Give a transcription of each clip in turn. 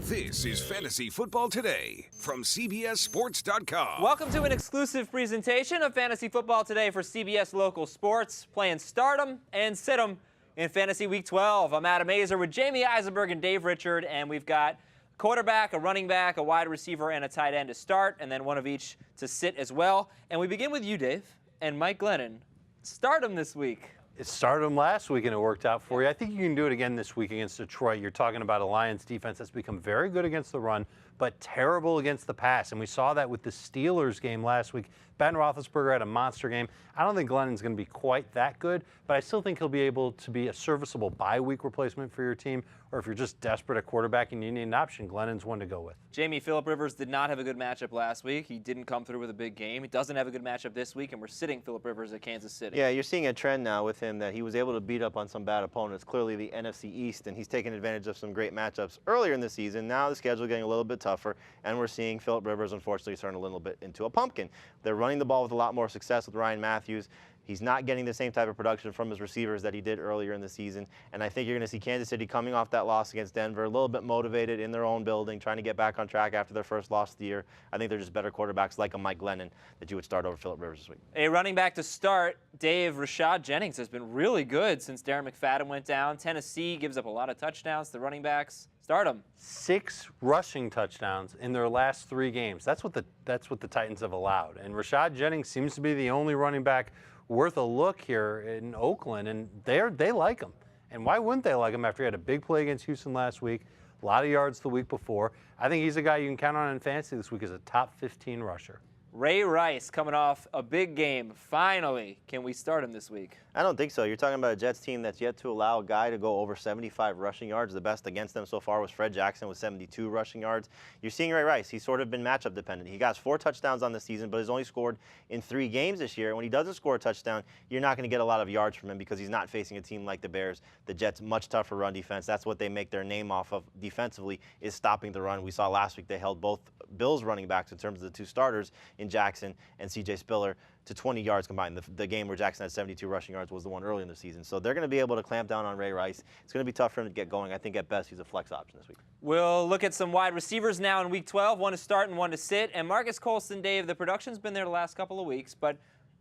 This is Fantasy Football Today from CBSSports.com. Welcome to an exclusive presentation of Fantasy Football Today for CBS Local Sports, playing Stardom and Sit 'em in Fantasy Week 12. I'm Adam Azer with Jamie Eisenberg and Dave Richard, and we've got a quarterback, a running back, a wide receiver, and a tight end to start, and then one of each to sit as well. And we begin with you, Dave, and Mike Glennon. Stardom this week. It started them last week and it worked out for you. I think you can do it again this week against Detroit. You're talking about a Lions defense that's become very good against the run, but terrible against the pass. And we saw that with the Steelers game last week. Ben Roethlisberger had a monster game. I don't think Glennon's going to be quite that good, but I still think he'll be able to be a serviceable bye-week replacement for your team. Or if you're just desperate at quarterback and you need an option, Glennon's one to go with. Jamie, Phillip Rivers did not have a good matchup last week. He didn't come through with a big game. He doesn't have a good matchup this week, and we're sitting Phillip Rivers at Kansas City. Yeah, you're seeing a trend now with him that he was able to beat up on some bad opponents, clearly the NFC East, and he's taken advantage of some great matchups earlier in the season. Now the schedule getting a little bit tougher, and we're seeing Phillip Rivers, unfortunately, turn a little bit into a pumpkin. They're running the ball with a lot more success with Ryan Matthews. He's not getting the same type of production from his receivers that he did earlier in the season. And I think you're going to see Kansas City coming off that loss against Denver, a little bit motivated in their own building, trying to get back on track after their first loss of the year. I think they're just better quarterbacks like a Mike Glennon that you would start over Phillip Rivers this week. A running back to start, Dave. Rashad Jennings has been really good since Darren McFadden went down. Tennessee gives up a lot of touchdowns to running backs. Start him. 6 rushing touchdowns in their last 3 games. That's what the Titans have allowed. And Rashad Jennings seems to be the only running back worth a look here in Oakland, and they like him. And why wouldn't they like him after he had a big play against Houston last week, a lot of yards the week before? I think he's a guy you can count on in fantasy this week as a top 15 rusher. Ray Rice coming off a big game. Finally, can we start him this week? I don't think so. You're talking about a Jets team that's yet to allow a guy to go over 75 rushing yards. The best against them so far was Fred Jackson with 72 rushing yards. You're seeing Ray Rice. He's sort of been matchup dependent. He got 4 touchdowns on the season, but has only scored in 3 games this year. And when he doesn't score a touchdown, you're not going to get a lot of yards from him because he's not facing a team like the Bears. The Jets, much tougher run defense. That's what they make their name off of defensively, is stopping the run. We saw last week they held both Bills running backs in terms of the 2 starters in Jackson and C.J. Spiller to 20 yards combined. The game where Jackson had 72 rushing yards was the one early in the season. So they're going to be able to clamp down on Ray Rice. It's going to be tough for him to get going. I think at best he's a flex option this week. We'll look at some wide receivers now in Week 12, one to start and one to sit. And Marcus Colston, Dave, the production's been there the last couple of weeks, but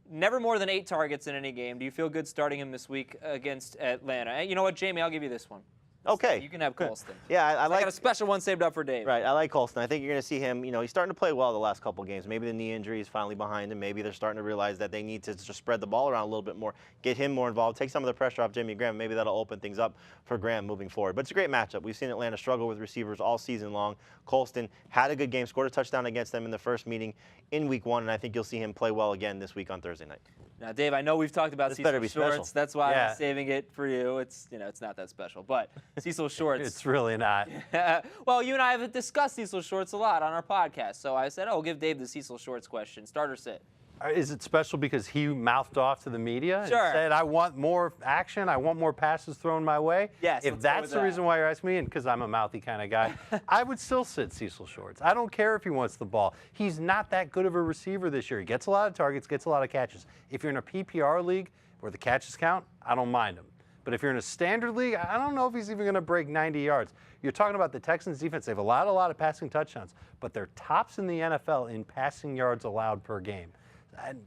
never more than 8 targets in any game. Do you feel good starting him this week against Atlanta? You know what, Jamie, I'll give you this one. Okay. You can have Colston. Yeah, I like. I got a special one saved up for Dave. Right, I like Colston. I think you're going to see him. He's starting to play well the last couple of games. Maybe the knee injury is finally behind him. Maybe they're starting to realize that they need to just spread the ball around a little bit more, get him more involved, take some of the pressure off Jimmy Graham. Maybe that'll open things up for Graham moving forward. But it's a great matchup. We've seen Atlanta struggle with receivers all season long. Colston had a good game, scored a touchdown against them in the first meeting in Week 1, and I think you'll see him play well again this week on Thursday night. Now, Dave, I know we've talked about Cecil Shorts. Special. That's why I'm saving it for you. It's not that special, but Cecil Shorts. It's really not. Well, you and I have discussed Cecil Shorts a lot on our podcast, so I said, give Dave the Cecil Shorts question. Start or sit? Is it special because he mouthed off to the media Sure. and said, I want more action, I want more passes thrown my way? Yes. If that's the reason why you're asking me, and because I'm a mouthy kind of guy, I would still sit Cecil Shorts. I don't care if he wants the ball. He's not that good of a receiver this year. He gets a lot of targets, gets a lot of catches. If you're in a PPR league where the catches count, I don't mind him. But if you're in a standard league, I don't know if he's even going to break 90 yards. You're talking about the Texans defense. They have a lot of passing touchdowns, but they're tops in the NFL in passing yards allowed per game.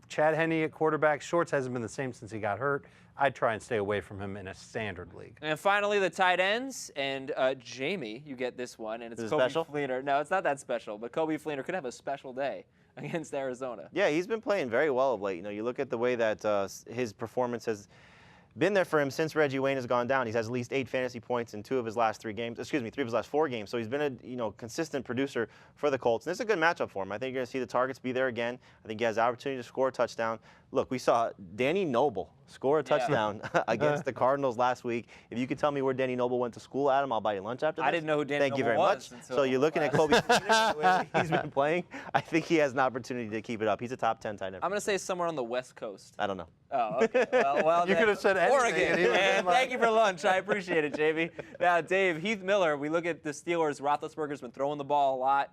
Chad Henne at quarterback. Shorts hasn't been the same since he got hurt. I'd try and stay away from him in a standard league. And finally, the tight ends. And Jamie, you get this one. And it's Kobe Fleener. No, it's not that special, but Kobe Fleener could have a special day against Arizona. Yeah, he's been playing very well of late. You look at the way that his performance has been there for him since Reggie Wayne has gone down. He's has at least 8 fantasy points in 2 of his last 3 games. 3 of his last 4 games. So he's been a consistent producer for the Colts. And this is a good matchup for him. I think you're going to see the targets be there again. I think he has the opportunity to score a touchdown. Look, we saw Danny Noble score a touchdown against the Cardinals last week. If you could tell me where Danny Noble went to school, Adam, I'll buy you lunch after this. I didn't know who Danny Thank Noble you very was. much. So you're looking at Kobe Fleener, the way he's been playing. I think he has an opportunity to keep it up. He's a top 10 tight end. I'm going to say somewhere on the West Coast. I don't know. Oh, okay. Well, you could have said Oregon. And thank you for lunch. I appreciate it, Jamie. Now, Dave, Heath Miller, we look at the Steelers. Roethlisberger's been throwing the ball a lot.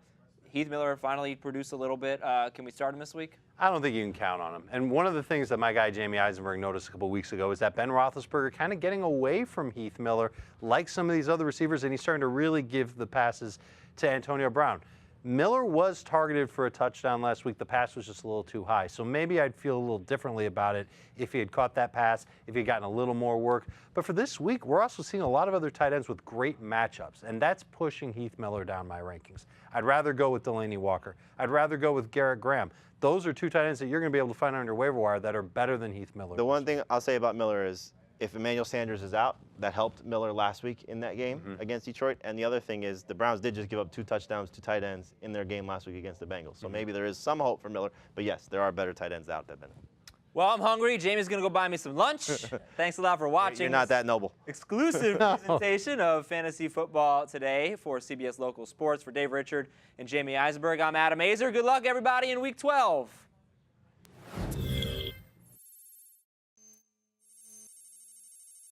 Heath Miller finally produced a little bit. Can we start him this week? I don't think you can count on him. And one of the things that my guy Jamie Eisenberg noticed a couple weeks ago is that Ben Roethlisberger kind of getting away from Heath Miller like some of these other receivers, and he's starting to really give the passes to Antonio Brown. Miller was targeted for a touchdown last week. The pass was just a little too high. So maybe I'd feel a little differently about it if he had caught that pass, if he had gotten a little more work. But for this week, we're also seeing a lot of other tight ends with great matchups, and that's pushing Heath Miller down my rankings. I'd rather go with Delaney Walker. I'd rather go with Garrett Graham. Those are two tight ends that you're going to be able to find on your waiver wire that are better than Heath Miller. The one thing I'll say about Miller is if Emmanuel Sanders is out, that helped Miller last week in that game against Detroit. And the other thing is the Browns did just give up 2 touchdowns to tight ends in their game last week against the Bengals. So maybe there is some hope for Miller. But yes, there are better tight ends out there than him. Well, I'm hungry. Jamie's going to go buy me some lunch. Thanks a lot for watching. You're not that noble. Exclusive presentation of Fantasy Football Today for CBS Local Sports. For Dave Richard and Jamie Eisenberg, I'm Adam Azer. Good luck, everybody, in Week 12.